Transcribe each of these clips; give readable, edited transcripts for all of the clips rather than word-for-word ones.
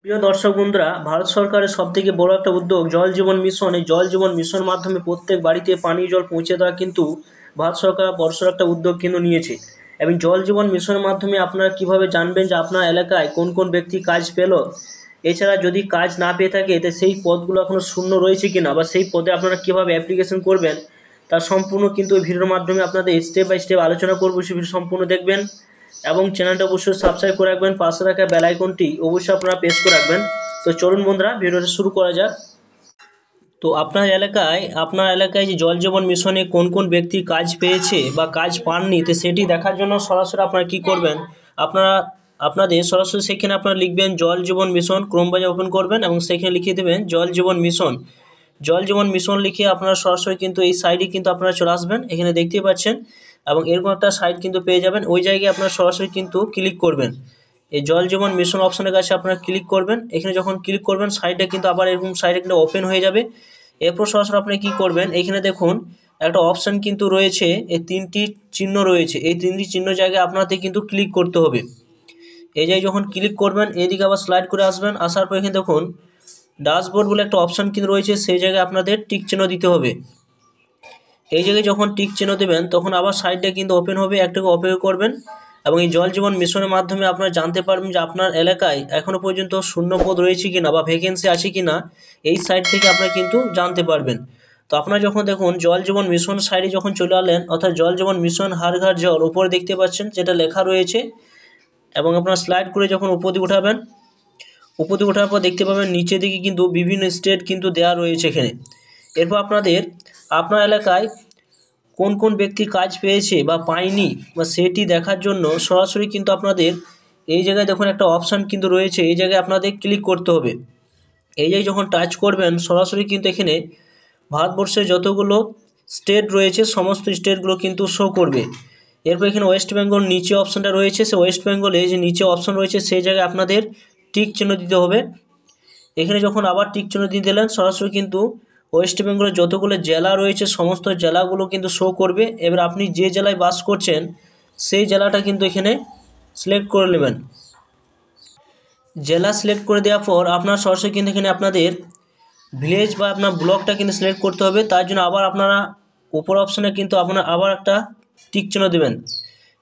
প্রিয় দর্শক বন্ধুরা, ভারত সরকারের সবথেকে বড় একটা উদ্যোগ জল জীবন মিশন। এই জল জীবন মিশন মাধ্যমে প্রত্যেক বাড়িতে পানীয় জল পৌঁছে দেওয়া কিন্তু ভারত সরকার বড়সড় একটা উদ্যোগ কিন্তু নিয়েছে। এবং জল জীবন মিশনের মাধ্যমে আপনারা কিভাবে জানবেন যে আপনার এলাকায় কোন কোন ব্যক্তি কাজ পেল, এছাড়া যদি কাজ না পেয়ে থাকে তো সেই পদগুলো এখনো শূন্য রয়েছে কিনা বা সেই পদে আপনারা কিভাবে অ্যাপ্লিকেশন করবেন, তার সম্পূর্ণ কিন্তু এই ভিডিওর মাধ্যমে আপনাদের স্টেপ বাই স্টেপ আলোচনা করবো। সেই ভিডিও সম্পূর্ণ দেখবেন এবং চ্যানেলটা অবশ্যই সাবস্ক্রাইব করে রাখবেন, পাশে রাখা বেল আইকনটি অবশ্যই আপনারা প্রেস করে রাখবেন। তো চলুন বন্ধুরা, ভিডিওটা শুরু করা যাক। তো আপনার এলাকায় যে জল জীবন মিশনে কোন কোন ব্যক্তি কাজ পেয়েছে বা কাজ পাননি, তো সেটি দেখার জন্য সরাসরি আপনারা কি করবেন, আপনারা আপনাদের সরাসরি সেখানে আপনারা লিখবেন জল জীবন মিশন, ক্রোম ব্রাউজার ওপেন করবেন এবং সেখানে লিখে দেবেন জল জীবন মিশন। জল জীবন মিশন লিখে আপনারা সরাসরি কিন্তু এই সাইডে কিন্তু আপনারা চলে আসবেন, এখানে দেখতেই পাচ্ছেন, এবং এরকম একটা সাইট কিন্তু পেয়ে যাবেন। ওই জায়গায় আপনারা সরাসরি কিন্তু ক্লিক করবেন, এই জল জীবন মিশন অপশনের কাছে আপনারা ক্লিক করবেন। এখানে যখন ক্লিক করবেন সাইটটা কিন্তু আবার এরকম সাইটে কিন্তু ওপেন হয়ে যাবে। এরপর সরাসরি আপনি কি করবেন, এখানে দেখুন একটা অপশন কিন্তু রয়েছে, এই তিনটি চিহ্ন রয়েছে, এই তিনটি চিহ্ন জায়গায় আপনাদের কিন্তু ক্লিক করতে হবে। এই জায়গায় যখন ক্লিক করবেন এদিকে আবার স্লাইড করে আসবেন, আসার পর এখানে দেখুন ড্যাশবোর্ড বলে একটা অপশন কিন্তু রয়েছে, সেই জায়গায় আপনাদের টিক চিহ্ন দিতে হবে। এই জায়গায় যখন টিক চিহ্ন দেবেন তখন আবার সাইটটা কিন্তু ওপেন হবে, একটাকে অপেক্ষা করবেন এবং এই জল জীবন মিশনের মাধ্যমে আপনারা জানতে পারবেন যে আপনার এলাকায় এখনও পর্যন্ত শূন্য পদ রয়েছে কিনা বা ভ্যাকেন্সি আছে কিনা, এই সাইট থেকে আপনারা কিন্তু জানতে পারবেন। তো আপনারা যখন দেখুন জল জীবন মিশন সাইডে যখন চলে আসলেন, অর্থাৎ জল জীবন মিশন হার ঘর জল উপরে দেখতে পাচ্ছেন যেটা লেখা রয়েছে, এবং আপনারা স্লাইড করে যখন উপর দিকে উঠাবেন, উপর দিকে ওঠার পর দেখতে পাবেন নিচে দিকে কিন্তু বিভিন্ন স্টেট কিন্তু দেওয়া রয়েছে এখানে। এরপর আপনার এলাকায় কোন কোন ব্যক্তি কাজ পেয়েছে বা পায়নি বা সেটি দেখার জন্য সরাসরি কিন্তু আপনাদের এই জায়গায় দেখুন একটা অপশান কিন্তু রয়েছে, এই জায়গায় আপনাদের ক্লিক করতে হবে। এই জায়গায় যখন টাচ করবেন সরাসরি কিন্তু এখানে ভারতবর্ষের যতগুলো স্টেট রয়েছে সমস্ত স্টেটগুলো কিন্তু শো করবে। এরপর এখানে ওয়েস্ট বেঙ্গল নিচে অপশানটা রয়েছে, সে ওয়েস্ট বেঙ্গলে যে নিচে অপশান রয়েছে সেই জায়গায় আপনাদের টিক চিহ্ন দিতে হবে। এখানে যখন আবার টিক চিহ্ন দিয়ে দিলেন সরাসরি কিন্তু ওয়েস্ট বেঙ্গলের যতগুলো জেলা রয়েছে সমস্ত জেলাগুলো কিন্তু শো করবে। এবার আপনি যে জেলায় বাস করছেন সেই জেলাটা কিন্তু এখানে সিলেক্ট করে নেবেন। জেলা সিলেক্ট করে দেওয়ার পর আপনার সরাসরি কিন্তু এখানে আপনাদের ভিলেজ বা আপনার ব্লকটা কিন্তু সিলেক্ট করতে হবে। তার জন্য আবার আপনারা উপর অপশানে কিন্তু আপনারা আবার একটা টিক চিহ্ন দেবেন।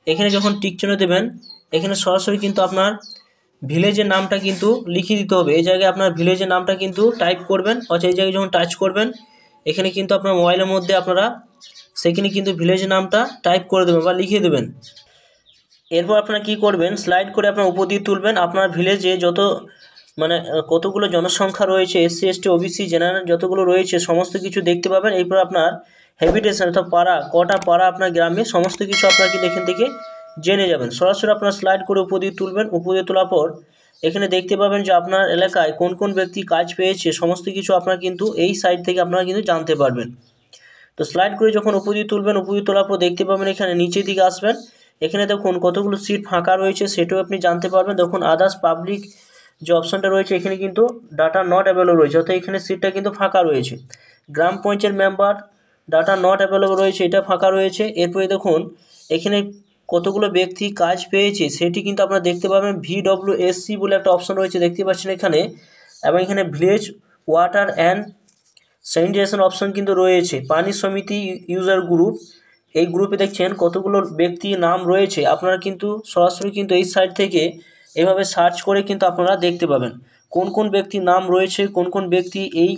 এখানে যখন টিক চিহ্ন দেবেন এখানে সরাসরি কিন্তু আপনার ভিলেজের নামটা কিন্তু লিখে দিতে হবে। এই জায়গায় আপনার ভিলেজের নামটা কিন্তু টাইপ করবেন, অর্থাৎ এই জায়গায় যখন টাচ করবেন এখানে কিন্তু আপনার মোবাইলের মধ্যে আপনারা সেখানে কিন্তু ভিলেজের নামটা টাইপ করে দেবেন বা লিখে দেবেন। এরপর আপনারা কি করবেন, স্লাইড করে আপনার উপর দিয়ে তুলবেন। আপনার ভিলেজে যত কতগুলো জনসংখ্যা রয়েছে, এসসি এসটি ওবিসি জেনারেল যতগুলো রয়েছে সমস্ত কিছু দেখতে পাবেন। এরপর আপনার হ্যাবিটেশন অর্থাৎ পাড়া, কটা পাড়া আপনার গ্রামে, সমস্ত কিছু আপনার কিন্তু এখান থেকে জেনে যাবেন। সরাসরি আপনার স্লাইড করে উপর দিয়ে তুলবেন, উপর দিয়ে তোলার পর এখানে দেখতে পাবেন যে আপনার এলাকায় কোন কোন ব্যক্তি কাজ পেয়েছে সমস্ত কিছু আপনার কিন্তু এই সাইট থেকে আপনারা কিন্তু জানতে পারবেন। তো স্লাইড করে যখন উপর দিয়ে তুলবেন, উপর দিয়ে তোলার পর দেখতে পাবেন এখানে নিচের দিকে আসবেন, এখানে দেখুন কতগুলো সিট ফাঁকা রয়েছে সেটাও আপনি জানতে পারবেন। দেখুন আদার্স পাবলিক যে অপশানটা রয়েছে এখানে কিন্তু ডাটা নট অ্যাভেলেবল রয়েছে, অর্থাৎ এখানে সিটটা কিন্তু ফাঁকা রয়েছে। গ্রাম panchayat member data not available রয়েছে, এটা ফাঁকা রয়েছে। এরপরে দেখুন এখানে কতগুলো ব্যক্তি কাজ পেয়েছে সেটি কিন্তু আপনারা দেখতে পাবেন। VWSC বলে একটা অপশান রয়েছে দেখতে পাচ্ছেন এখানে, এবং এখানে village water and sanitation option কিন্তু রয়েছে। পানি সমিতি ইউজার গ্রুপ, এই গ্রুপে দেখছেন কতগুলো ব্যক্তি নাম রয়েছে। আপনারা কিন্তু সরাসরি কিন্তু এই সাইট থেকে এভাবে সার্চ করে কিন্তু আপনারা দেখতে পাবেন কোন কোন ব্যক্তির নাম রয়েছে, কোন কোন ব্যক্তি এই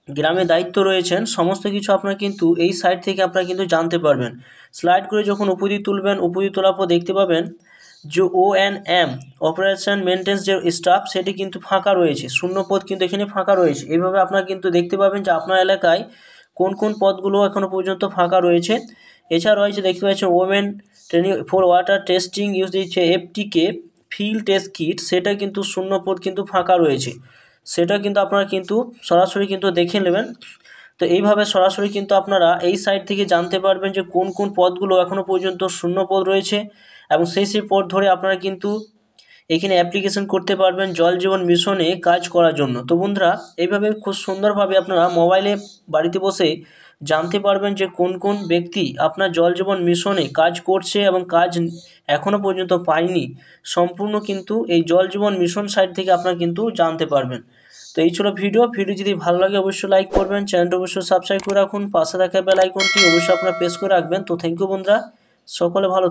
গ্রামে দায়িত্ব রয়েছেন, সমস্ত কিছু আপনারা কিন্তু এই সাইট থেকে আপনারা কিন্তু জানতে পারবেন। স্লাইড করে যখন উপরে তুলবেন, উপরে তোলার পর দেখতে পাবেন যে ONM অপারেশন মেনটেন্স যে স্টাফ সেটি কিন্তু ফাঁকা রয়েছে, শূন্য পদ কিন্তু এখানে ফাঁকা রয়েছে। এইভাবে আপনারা কিন্তু দেখতে পাবেন যে আপনার এলাকায় কোন কোন পদগুলো এখনও পর্যন্ত ফাঁকা রয়েছে। এছাড়া রয়েছে দেখতে পাচ্ছেন women training for water testing use দিচ্ছে FTK ফিল্ড টেস্ট কিট, সেটা কিন্তু শূন্য পদ কিন্তু ফাঁকা রয়েছে, সেটা কিন্তু আপনারা কিন্তু সরাসরি কিন্তু দেখে নেবেন। তো এইভাবে সরাসরি কিন্তু আপনারা এই সাইট থেকে জানতে পারবেন যে কোন কোন পদগুলো এখনও পর্যন্ত শূন্য পদ রয়েছে, এবং সেই পদ ধরে আপনারা কিন্তু এখানে অ্যাপ্লিকেশন করতে পারবেন জল জীবন মিশনে কাজ করার জন্য। তো বন্ধুরা এইভাবে খুব সুন্দরভাবে আপনারা মোবাইলে বাড়িতে বসে জানতে পারবেন যে কোন কোন ব্যক্তি আপনার জল জীবন মিশনে কাজ করছে এবং কাজ এখনও পর্যন্ত পায়নি, সম্পূর্ণ কিন্তু এই জল জীবন মিশন সাইট থেকে আপনারা কিন্তু জানতে পারবেন। তো এই ছিল ভিডিও যদি ভালো লাগে অবশ্যই লাইক করবেন, চ্যানেলটা অবশ্যই সাবস্ক্রাইব করে রাখুন, পাশে থাকা বেল আইকনটি অবশ্যই আপনারা প্রেস করে রাখবেন। তো থ্যাংক ইউ বন্ধুরা, সকলে ভালো